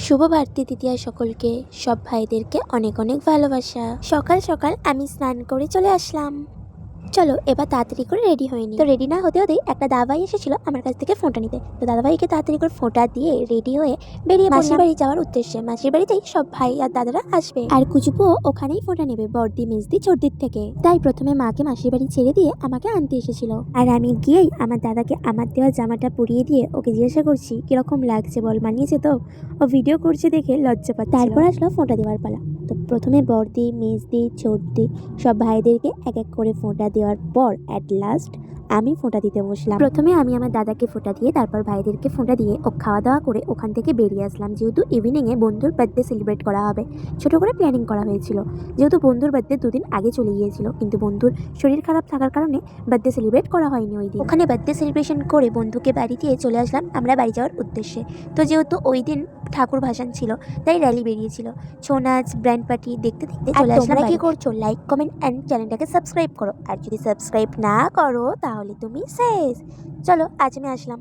শুভ ভারতী তৃতীয়া সকলকে, সব ভাইদেরকে অনেক অনেক ভালোবাসা। সকাল সকাল আমি স্নান করে চলে আসলাম। চলো এবার তাড়াতাড়ি করে রেডি হয়নি। তো রেডি না হতে হতেই একটা দাদাভাই এসেছিল আমার কাছ থেকে ফোনটা নিতে। তো দাদাভাইকে তাড়াতাড়ি করে ফোনটা দিয়ে রেডি হয়ে বেরিয়ে মাসির বাড়ি যাওয়ার উদ্দেশ্যে। মাসির বাড়িতেই সব ভাই আর দাদারা আসবে, আর কুচুপুও ওখানেই ফোনটা নেবে বর্দি মেজদি ছোটদির থেকে। তাই প্রথমে মাকে মাসির বাড়ি ছেড়ে দিয়ে আমাকে আনতে এসেছিল, আর আমি গিয়েই আমার দাদাকে আমার দেওয়া জামাটা পরিয়ে দিয়ে ওকে জিজ্ঞাসা করছি কিরকম লাগছে বল, মানিয়েছে তো? ও ভিডিও করছে দেখে লজ্জা পাচ্ছে। তারপর আসলো ফোনটা দেওয়ার পালা। তো প্রথমে বর্দি মেজদি ছোটদি সব ভাইদেরকে এক এক করে ফোঁটা দেওয়ার পর অ্যাট লাস্ট আমি ফোঁটা দিতে বসলাম। প্রথমে আমি আমার দাদাকে ফোঁটা দিয়ে তারপর ভাইদেরকে ফোঁটা দিয়ে ও খাওয়া দাওয়া করে ওখান থেকে বেরিয়ে আসলাম, যেহেতু ইভিনিংয়ে বন্ধুর বার্থডে সেলিব্রেট করা হবে। ছোট করে প্ল্যানিং করা হয়েছিল, যেহেতু বন্ধুর বার্থডে দুদিন আগে চলে গিয়েছিল, কিন্তু বন্ধুর শরীর খারাপ থাকার কারণে বার্থডে সেলিব্রেট করা হয়নি ওই দিন। ওখানে বার্থডে সেলিব্রেশন করে বন্ধুকে বাড়ি দিয়ে চলে আসলাম আমরা বাড়ি যাওয়ার উদ্দেশ্যে। তো যেহেতু ওই দিন ঠাকুর ভাসান ছিল, তাই র্যালি বেরিয়েছিল, ছৌ নাচ, ব্র্যান্ড পার্টি দেখতে দেখতে চলে আসলাম। তোমরা কি করছো? লাইক কমেন্ট অ্যান্ড চ্যানেলটাকে সাবস্ক্রাইব করো, আর যদি সাবস্ক্রাইব না করো তাহলে তুমি শেষ। চলো আজ আমি আসলাম।